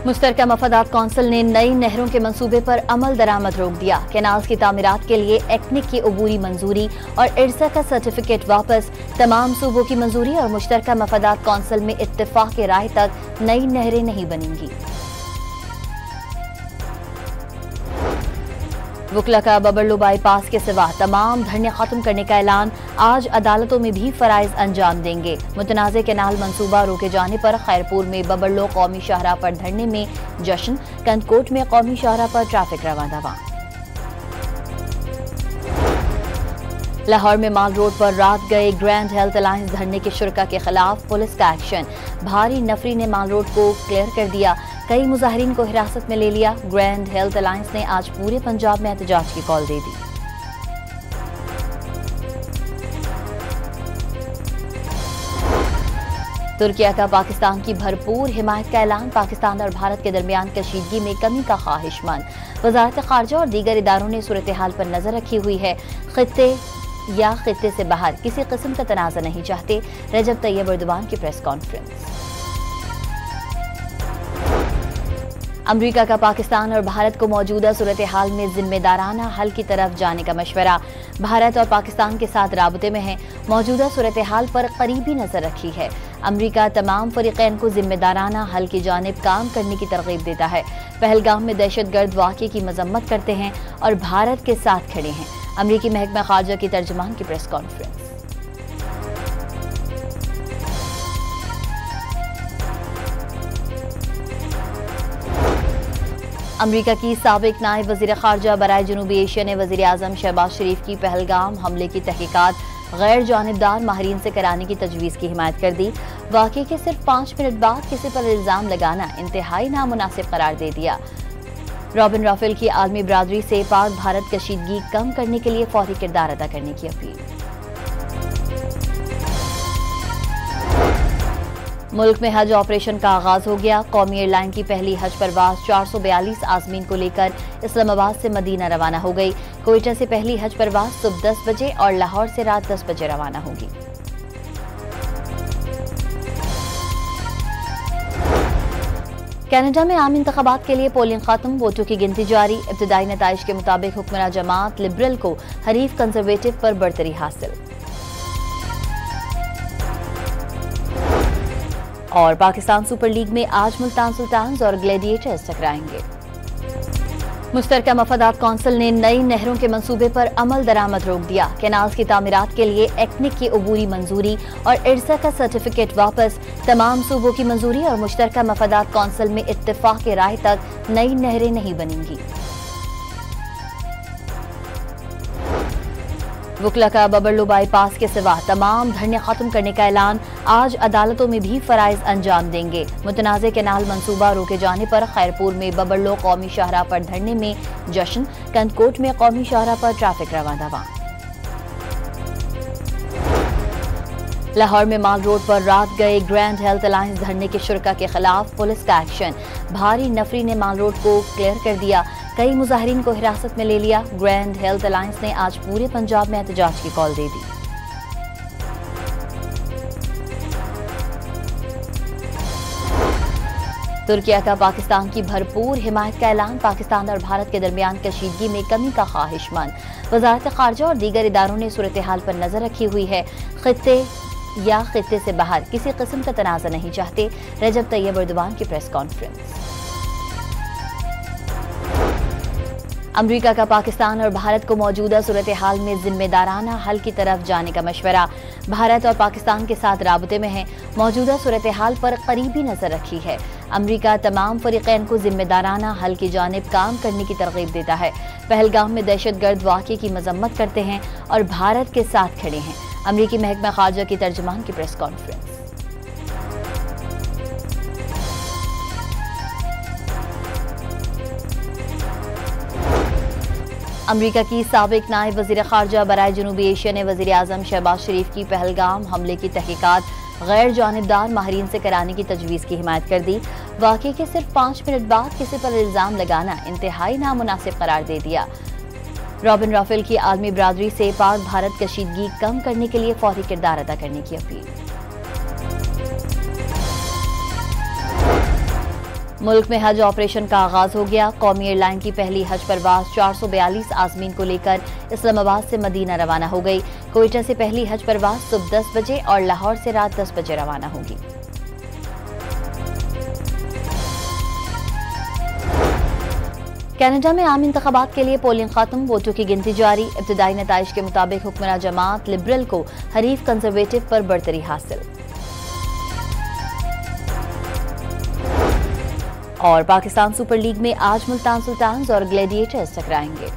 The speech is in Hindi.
मुश्तरका मफादात कौंसिल ने नई नहरों के मंसूबे पर अमल दरामद रोक दिया। कैनाल्स की तामीरात के लिए एक्निक की अबूरी मंजूरी और इरसा का सर्टिफिकेट वापस। तमाम सूबों की मंजूरी और मुश्तरका मफादात कौंसिल में इत्तेफाक राय तक नई नहरें नहीं बनेंगी। वुकला का बबरलो बाईपास के सिवा तमाम धरने खत्म करने का ऐलान। आज अदालतों में भी फराइज अंजाम देंगे। मुतनाज़ कैनाल मंसूबा रोके जाने पर खैरपुर में बबरलो कौमी शाहराह पर धरने में जश्न। कंदकोट में कौमी शाहराह पर ट्रैफिक रवां दवा। लाहौर में माल रोड पर रात गए ग्रैंड हेल्थ अलायंस धरने के शुरका के खिलाफ पुलिस का एक्शन। भारी नफरी ने माल रोड को क्लियर कर दिया। कई मुजाहिरीन को हिरासत में ले लिया। ग्रैंड हेल्थ अलायंस ने आज पूरे पंजाब में एहतजाज की कॉल दे दी। तुर्किया का पाकिस्तान की भरपूर हिमायत का ऐलान। पाकिस्तान और भारत के दरमियान कशीदगी में कमी का ख्वाहिशमंद। वजारत खारजा और दीगर इदारों ने सूरत हाल पर नजर रखी हुई है। खित्ते या खित्ते से बाहर किसी किस्म का तनाज़ा नहीं चाहते। रजब तैयब एर्दोगान की प्रेस कॉन्फ्रेंस। अमरीका का पाकिस्तान और भारत को मौजूदा सूरत हाल में जिम्मेदाराना हल की तरफ जाने का मशवरा। भारत और पाकिस्तान के साथ राबते में है। मौजूदा सूरत हाल पर करीबी नजर रखी है। अमरीका तमाम फरीकैन को जिम्मेदाराना हल की जानिब काम करने की तरगीब देता है। पहलगाम में दहशतगर्द वाक़े की मजम्मत करते हैं और भारत के साथ खड़े हैं। अमरीकी महकमा खारजा की तर्जुमान की प्रेस कॉन्फ्रेंस। अमरीका की साबिक नायब वज़ीर खारजा बराए जनूबी एशिया ने वज़ीर आज़म शहबाज शरीफ की पहलगाम हमले की तहकीकात गैर जानिबदार माहिरीन से कराने की तजवीज़ की हिमायत कर दी। वाक़े के सिर्फ 5 मिनट बाद किसी पर इल्ज़ाम लगाना इंतहाई नामुनासिब करार दे दिया। रॉबिन राफेल की आलमी बरादरी से पाक भारत कशीदगी कम करने के लिए फौरी किरदार अदा करने की अपील। मुल्क में हज ऑपरेशन का आगाज हो गया। कौमी एयरलाइन की पहली हज परवाज 442 आज़मीन को लेकर इस्लामाबाद से मदीना रवाना हो गई। कोयटा से पहली हज परवाज सुबह 10 बजे और लाहौर से रात 10 बजे रवाना होगी। कनाडा में आम इंतखाबात के लिए पोलिंग खत्म। वोटों की गिनती जारी। इब्तदाई नताइज के मुताबिक हुक्मरान जमात लिबरल को हरीफ कंजर्वेटिव पर बढ़तरी हासिल। और पाकिस्तान सुपर लीग में आज मुल्तान सुल्तान्स और ग्लैडिएटर्स टकराएंगे। मुश्तरका मफादात कौंसिल ने नई नहरों के मंसूबे पर अमल दरामद रोक दिया। कैनाल्स की तामीरात के लिए एक्निक की अबूरी मंजूरी और इरसा का सर्टिफिकेट वापस। तमाम सूबों की मंजूरी और मुश्तरका मफादात कौंसिल में इत्तेफाक राय तक नई नहरें नहीं बनेंगी। वुकला का बबरलो बाईपास के सिवा तमाम धरने खत्म करने का ऐलान। आज अदालतों में भी फराइज अंजाम देंगे। मुतनाज़ कैनाल मंसूबा रोके जाने पर खैरपुर में बबरलो कौमी शाहराह पर धरने में जश्न। कंदकोट में कौमी शाहराह पर ट्रैफिक रवां दवा। लाहौर में माल रोड पर रात गए ग्रैंड हेल्थ अलायंस धरने के शुरका के खिलाफ पुलिस का एक्शन। भारी नफरी ने माल रोड को क्लियर कर दिया। कई मुजाहिरीन को हिरासत में ले लिया। ग्रैंड हेल्थ अलायंस ने आज पूरे पंजाब में एहतजाज की कॉल दे दी। तुर्किया का पाकिस्तान की भरपूर हिमायत का ऐलान। पाकिस्तान और भारत के दरमियान कशीदगी में कमी का ख्वाहिशमंद। वजारत खारजा और दीगर इदारों ने सूरत हाल पर नजर रखी हुई है। खित्ते या खित्ते से बाहर किसी किस्म का तनाज़ा नहीं चाहते। रजब तैयब एर्दोगान की प्रेस कॉन्फ्रेंस। अमरीका का पाकिस्तान और भारत को मौजूदा सूरत हाल में जिम्मेदाराना हल की तरफ जाने का मशवरा। भारत और पाकिस्तान के साथ राबते में है। मौजूदा सूरत हाल पर करीबी नजर रखी है। अमरीका तमाम फरीकैन को जिम्मेदाराना हल की जानिब काम करने की तरगीब देता है। पहलगाम में दहशतगर्द वाक़े की मजम्मत करते हैं और भारत के साथ खड़े हैं। अमरीकी महकमा खारजा की तर्जुमान की प्रेस कॉन्फ्रेंस। अमरीका की साबिक नायब वज़ीर खारजा बराए जनूबी एशिया ने वज़ीर आज़म शहबाज शरीफ की पहलगाम हमले की तहकीकात गैर जानिबदार माहिरीन से कराने की तजवीज़ की हिमायत कर दी। वाक़े के सिर्फ 5 मिनट बाद किसी पर इल्ज़ाम लगाना इंतहाई नामुनासिब करार दे दिया। रॉबिन राफेल की आलमी बरादरी से पाक भारत कशीदगी कम करने के लिए फौरी किरदार अदा करने की अपील। मुल्क में हज ऑपरेशन का आगाज हो गया। कौमी एयरलाइन की पहली हज परवाज 442 आजमीन को लेकर इस्लामाबाद से मदीना रवाना हो गई। कोयटा से पहली हज परवाज सुबह 10 बजे और लाहौर से रात 10 बजे रवाना होगी। कनाडा में आम इंतखाबात के लिए पोलिंग खत्म, वोटों की गिनती जारी। इब्तदाई नताइज के मुताबिक हुक्मरान जमात लिबरल को हरीफ कंजर्वेटिव पर बढ़तरी हासिल। और पाकिस्तान सुपर लीग में आज मुल्तान सुल्तान्स और ग्लैडिएटर्स टकराएंगे।